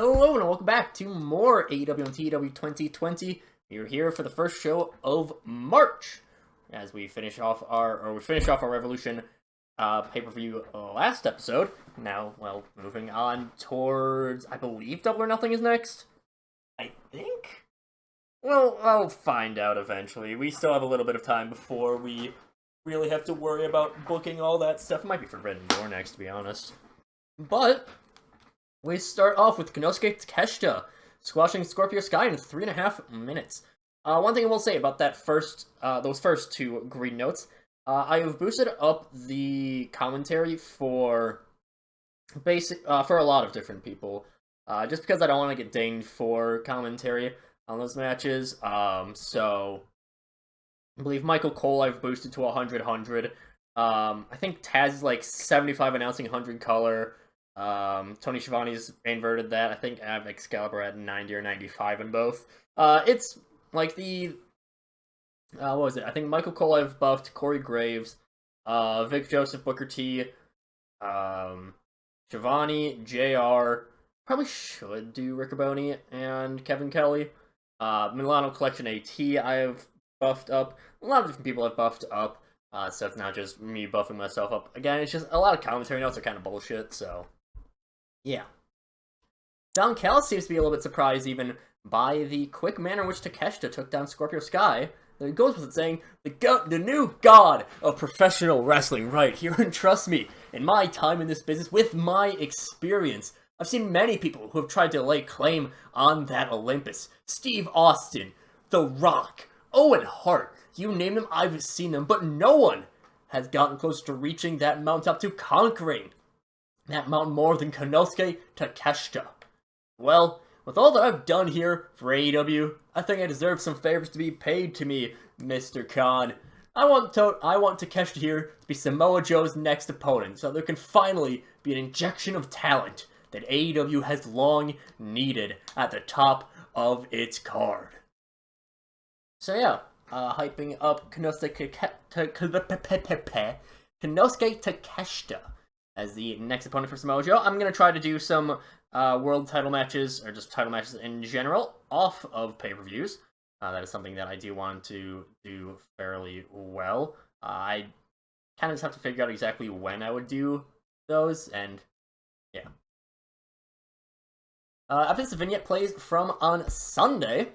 Hello and welcome back to more AEW and TEW 2020. We're here for the first show of March as we finish off our Revolution pay-per-view last episode. Now, well, moving on towards, I believe Double or Nothing is next. I think. Well, I'll find out eventually. We still have a little bit of time before we really have to worry about booking all that stuff. It might be Forbidden Door next, to be honest. But we start off with Konosuke Takeshita squashing Scorpio Sky in 3.5 minutes. One thing I will say about that those first two green notes, I have boosted up the commentary for for a lot of different people, just because I don't want to get dinged for commentary on those matches. So I believe Michael Cole I've boosted to 100. I think Taz is like 75 announcing 100 color. Tony Schiavone's inverted that. I think I have Excalibur at 90 or 95 in both. It's like the what was it? I think Michael Cole I've buffed, Corey Graves, Vic Joseph, Booker T, Schiavone, JR. Probably should do Riccoboni and Kevin Kelly. Milano Collection AT I have buffed up. A lot of different people have buffed up. So it's not just me buffing myself up. Again, it's just a lot of commentary notes are kind of bullshit, so yeah. Don Callis seems to be a little bit surprised even by the quick manner in which Takeshita took down Scorpio Sky. It goes with it saying, the new god of professional wrestling right here, and trust me, in my time in this business, with my experience, I've seen many people who have tried to lay claim on that Olympus. Steve Austin, The Rock, Owen Hart, you name them, I've seen them, but no one has gotten close to reaching that mountaintop, to conquering that mountain more than Konosuke Takeshita. Well, with all that I've done here for AEW, I think I deserve some favors to be paid to me, Mr. Khan. I want Takeshita here to be Samoa Joe's next opponent, so there can finally be an injection of talent that AEW has long needed at the top of its card. So yeah, hyping up Konosuke Takeshita as the next opponent for Samoa Joe. I'm going to try to do some world title matches, or just title matches in general, off of pay-per-views. That is something that I do want to do fairly well. I kind of just have to figure out exactly when I would do those, and yeah. After this vignette plays from on Sunday,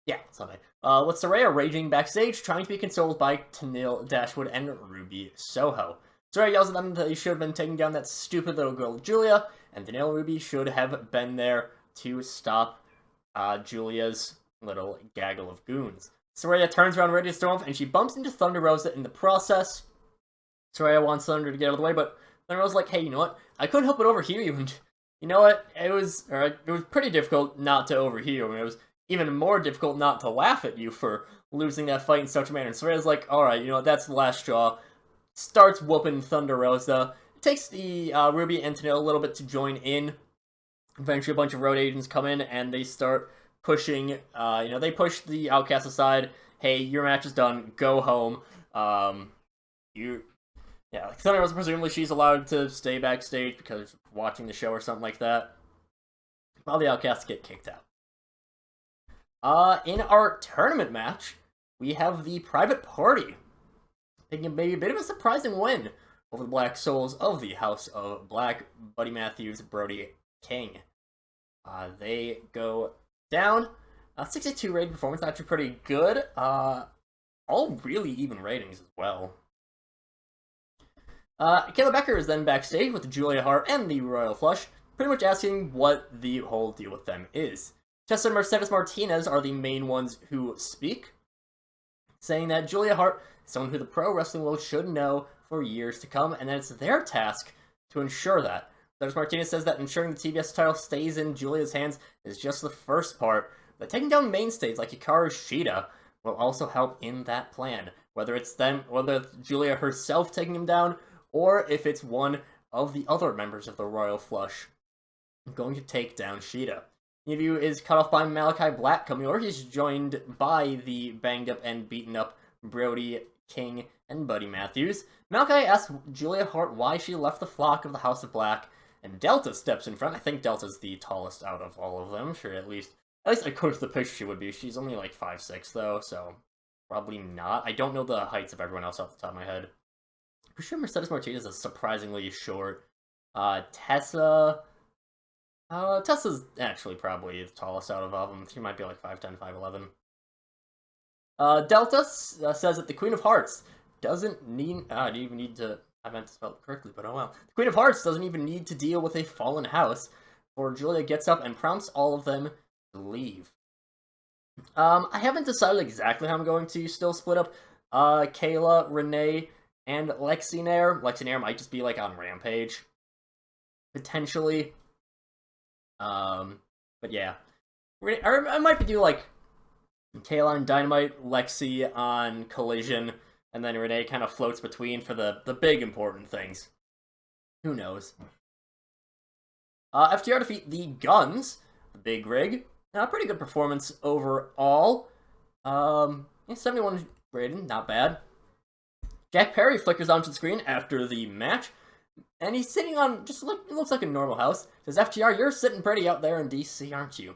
with Saraya raging backstage, trying to be consoled by Tenille Dashwood and Ruby Soho. Saraya yells at them that they should have been taking down that stupid little girl Julia, and Tenille and Ruby should have been there to stop Julia's little gaggle of goons. Saraya turns around ready to storm off, and she bumps into Thunder Rosa in the process. Saraya wants Thunder to get out of the way, but Thunder Rosa's like, hey, you know what? I couldn't help but overhear you, and you know what? It was pretty difficult not to overhear you, and it was even more difficult not to laugh at you for losing that fight in such a manner. And Saraya's like, alright, you know what, that's the last straw. Starts whooping Thunder Rosa. It takes the Ruby and Tenille a little bit to join in. Eventually a bunch of road agents come in and they start pushing, they push the Outcasts aside. Hey, your match is done, go home. Thunder Rosa, presumably she's allowed to stay backstage because of watching the show or something like that. While the Outcasts get kicked out. In our tournament match, we have the Private Party taking maybe a bit of a surprising win over the Black Souls of the House of Black, Buddy Matthews, Brody King. They go down. 62 rating performance, actually pretty good. All really even ratings as well. Kayla Becker is then backstage with Julia Hart and the Royal Flush, pretty much asking what the whole deal with them is. Tessa and Mercedes Martinez are the main ones who speak, saying that Julia Hart is someone who the pro wrestling world should know for years to come, and that it's their task to ensure that. Mercedes Martinez says that ensuring the TBS title stays in Julia's hands is just the first part, but taking down mainstays like Hikaru Shida will also help in that plan, whether it's Julia herself taking him down, or if it's one of the other members of the Royal Flush going to take down Shida. TEW is cut off by Malachi Black coming over. He's joined by the banged up and beaten up Brody King and Buddy Matthews. Malachi asks Julia Hart why she left the flock of the House of Black, And Delta steps in front. I think Delta's the tallest out of all of them. Sure, at least according to the picture she would be. She's only like 5'6", though, so probably not. I don't know the heights of everyone else off the top of my head. I'm sure Mercedes Martinez is surprisingly short. Tessa's actually probably the tallest out of all of them. She might be like 5'10", 5'11". Delta says that the Queen of Hearts doesn't need... I didn't even need to... I meant to spell it correctly, but oh well. The Queen of Hearts doesn't even need to deal with a fallen house, for Julia gets up and prompts all of them to leave. I haven't decided exactly how I'm going to still split up Kayla, Renee, and Lexi Nair. Lexi Nair might just be like on Rampage. Potentially. But yeah. I might be doing like Kayla on Dynamite, Lexi on Collision, and then Renee kind of floats between for the big important things. Who knows? FTR defeat the Guns, the Big Rig. Pretty good performance overall. 71 rated, not bad. Jack Perry flickers onto the screen after the match, and he's sitting on it looks like a normal house. Says, FTR, you're sitting pretty out there in DC, aren't you?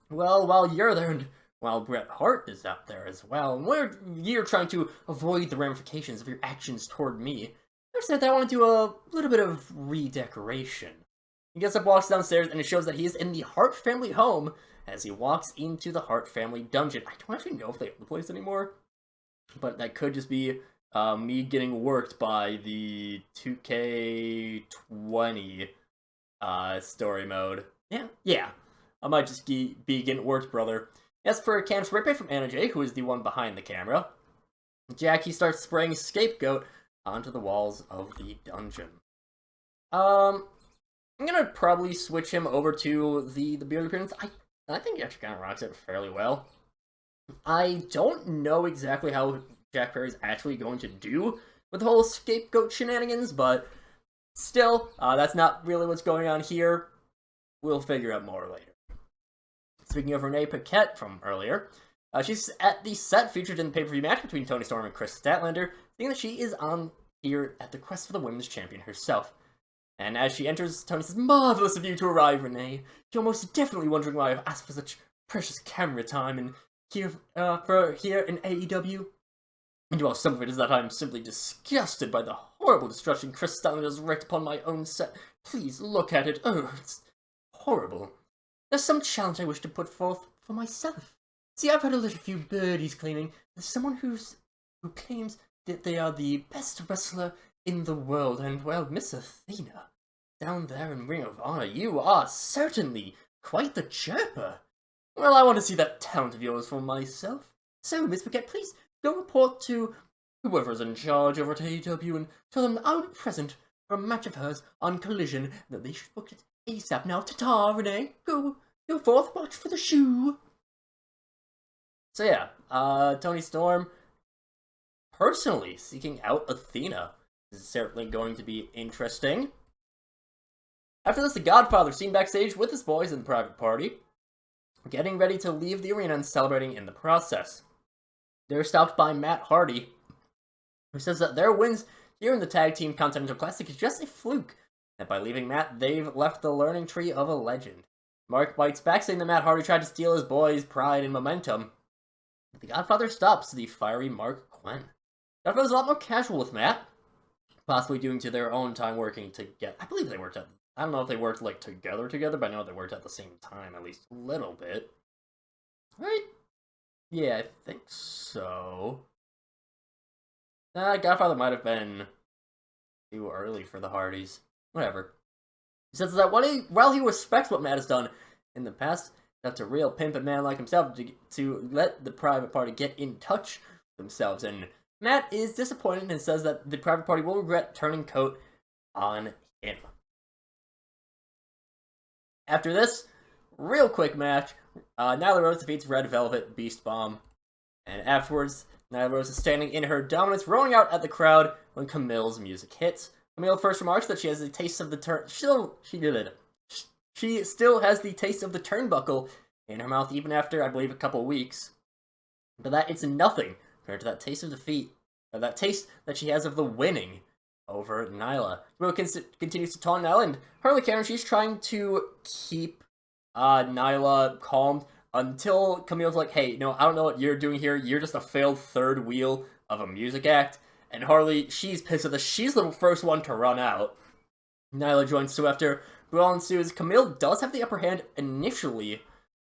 Well, while you're there and while Bret Hart is out there as well, and you're trying to avoid the ramifications of your actions toward me, I said that I want to do a little bit of redecoration. He gets up, walks downstairs, and it shows that he is in the Hart family home as he walks into the Hart family dungeon. I don't actually know if they own the place anymore, but that could just be me getting worked by the 2K20 story mode. Yeah. I might just be getting worked, brother. As for a can of spray paint from Anna Jay, who is the one behind the camera, Jackie starts spraying Scapegoat onto the walls of the dungeon. I'm gonna probably switch him over to the beard appearance. I think he actually kind of rocks it fairly well. I don't know exactly how Jack Perry's actually going to do with the whole Scapegoat shenanigans, but still, that's not really what's going on here. We'll figure out more later. Speaking of Renee Paquette from earlier, she's at the set featured in the pay-per-view match between Toni Storm and Chris Statlander, saying that she is on here at the quest for the women's champion herself. And as she enters, Toni says, "Marvelous of you to arrive, Renee. You're most definitely wondering why I've asked for such precious camera time and here in AEW. And while some of it is that I'm simply disgusted by the horrible destruction Chris Statlander has wreaked upon my own set. Please look at it. Oh, it's horrible. There's some challenge I wish to put forth for myself. See, I've heard a little few birdies claiming that someone who claims that they are the best wrestler in the world, and well, Miss Athena, down there in Ring of Honor, you are certainly quite the chirper. Well, I want to see that talent of yours for myself. So, Miss Paquette, please go report to whoever's in charge over at AEW and tell them I'll be present for a match of hers on Collision, that they should book it ASAP. Now, ta-ta, Renee. Go forth, watch for the shoe. So yeah, Toni Storm personally seeking out Athena. This is certainly going to be interesting. After this, the Godfather seen backstage with his boys in the private party, getting ready to leave the arena and celebrating in the process. They're stopped by Matt Hardy, who says that their wins here in the Tag Team Continental Classic is just a fluke, and by leaving Matt, they've left the learning tree of a legend. Mark bites back, saying that Matt Hardy tried to steal his boys' pride and momentum. The Godfather stops the fiery Mark Quinn. Godfather's a lot more casual with Matt, possibly due to their own time working together. I believe they worked at... I don't know if they worked, like, together, but I know they worked at the same time, at least a little bit. Right? Yeah, I think so. Godfather might have been too early for the Hardys. Whatever. He says that while he respects what Matt has done in the past, that's a real pimp and man like himself to let the private party get in touch with themselves. And Matt is disappointed and says that the private party will regret turning coat on him. After this, real quick match, Nyla Rose defeats Red Velvet Beast Bomb. And afterwards, Nyla Rose is standing in her dominance, rolling out at the crowd when Camille's music hits. Camille first remarks that she has a taste of the She still has the taste of the turnbuckle in her mouth, even after, I believe, a couple weeks. But that it's nothing compared to that taste of defeat, or that taste that she has of the winning over Nyla. Camille continues to taunt Nyla, and Harley Karen, she's trying to keep Nyla calmed until Camille's like, hey, no, I don't know what you're doing here. You're just a failed third wheel of a music act. And Harley, she's pissed at this. She's the first one to run out. Nyla joins, so after brawl ensues, Camille does have the upper hand initially.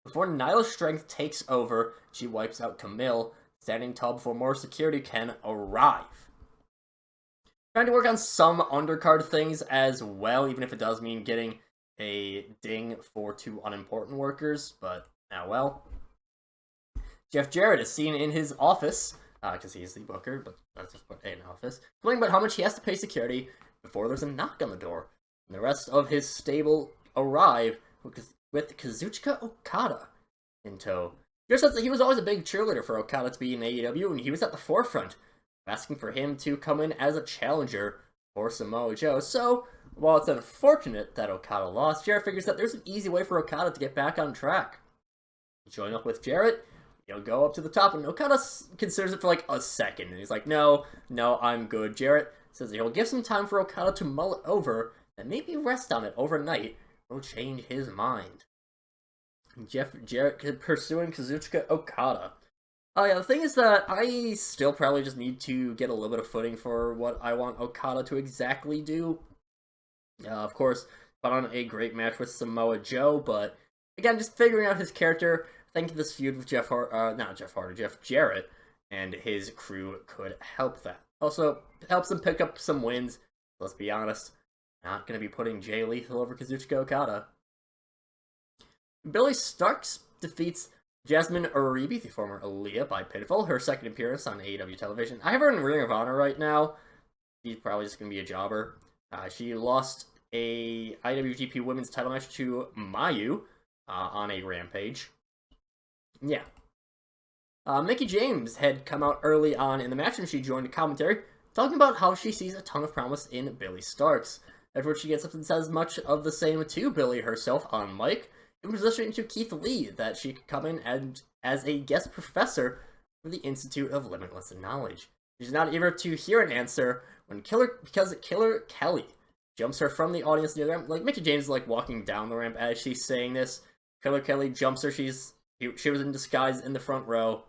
Before Nyla's strength takes over, she wipes out Camille, standing tall before more security can arrive. Trying to work on some undercard things as well, even if it does mean getting a ding for 2 unimportant workers, but well. Jeff Jarrett is seen in his office, because he's the booker, but that's just an office, complaining about how much he has to pay security before there's a knock on the door. And the rest of his stable arrive with Kazuchika Okada in tow. Just says that he was always a big cheerleader for Okada to be in AEW, and he was at the forefront, asking for him to come in as a challenger for Samoa Joe. So, while it's unfortunate that Okada lost, Jarrett figures that there's an easy way for Okada to get back on track. Join up with Jarrett, he'll go up to the top, and Okada considers it for like a second, and he's like, no, I'm good. Jarrett says that he'll give some time for Okada to mull it over, and maybe rest on it overnight will change his mind. Jarrett pursuing Kazuchika Okada. Yeah, the thing is that I still probably just need to get a little bit of footing for what I want Okada to exactly do. Of course, put on a great match with Samoa Joe, but again, just figuring out his character. I think this feud with Jeff Jarrett and his crew could help that. Also, helps them pick up some wins. Let's be honest, not going to be putting Jay Lethal over Kazuchika Okada. Billy Starks defeats Jasmine Uribe, the former Aaliyah, by pinfall, her second appearance on AEW television. I have her in Ring of Honor right now. She's probably just going to be a jobber. She lost a IWGP Women's title match to Mayu on a Rampage. Yeah. Mickie James had come out early on in the match, and she joined the commentary, talking about how she sees a ton of promise in Billy Starks. Afterwards, she gets up and says much of the same to Billy herself on mic, in position to Keith Lee that she could come in as a guest professor for the Institute of Limitless Knowledge. She's not eager to hear an answer because Killer Kelly jumps her from the audience near the ramp. Like, Mickie James is like walking down the ramp as she's saying this. Killer Kelly jumps her. She was in disguise in the front row,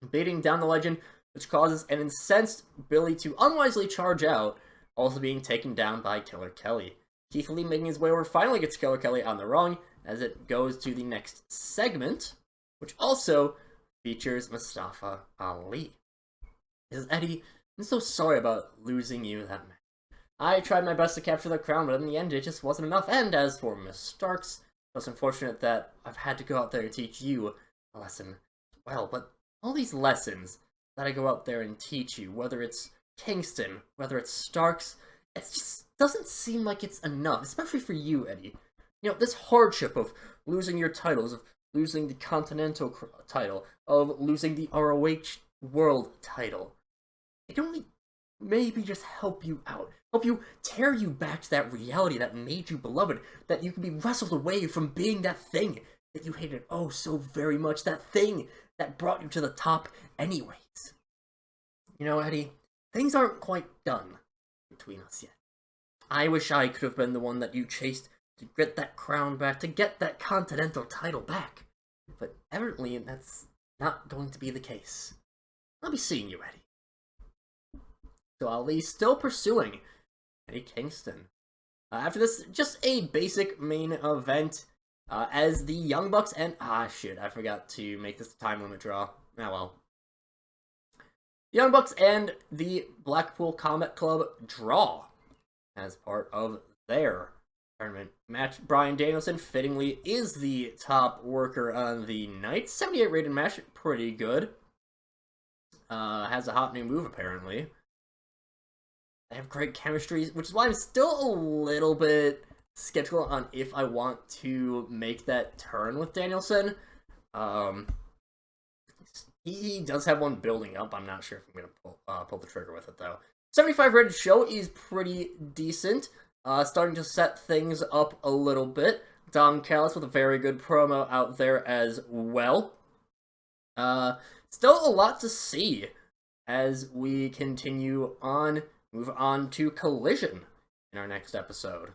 beating down the legend, which causes an incensed Billy to unwisely charge out, also being taken down by Killer Kelly. Keith Lee making his way over finally gets Killer Kelly on the rung as it goes to the next segment, which also features Mustafa Ali. He says, Eddie, I'm so sorry about losing you that match. I tried my best to capture the crown, but in the end it just wasn't enough. And as for Miss Starks, it's unfortunate that I've had to go out there and teach you a lesson. Well, but all these lessons that I go out there and teach you, whether it's Kingston, whether it's Starks, it just doesn't seem like it's enough, especially for you, Eddie. You know, this hardship of losing your titles, of losing the Continental title, of losing the ROH World title, it can only maybe just help you out. Help you tear you back to that reality that made you beloved, that you can be wrestled away from being that thing that you hated oh so very much, that thing that brought you to the top anyways. You know, Eddie, things aren't quite done between us yet. I wish I could have been the one that you chased to get that crown back, to get that Continental title back. But evidently, that's not going to be the case. I'll be seeing you, Eddie. So Ali's still pursuing Eddie Kingston. After this, just a basic main event as the Young Bucks and... shit, I forgot to make this time limit draw. Well. The Young Bucks and the Blackpool Combat Club draw as part of their tournament match. Bryan Danielson, fittingly, is the top worker on the night. 78 rated match, pretty good. Has a hot new move, apparently. They have great chemistry, which is why I'm still a little bit skeptical on if I want to make that turn with Danielson. He does have one building up. I'm not sure if I'm going to pull the trigger with it, though. 75 rated show is pretty decent. Starting to set things up a little bit. Don Callis with a very good promo out there as well. Still a lot to see as we continue on move on to Collision in our next episode.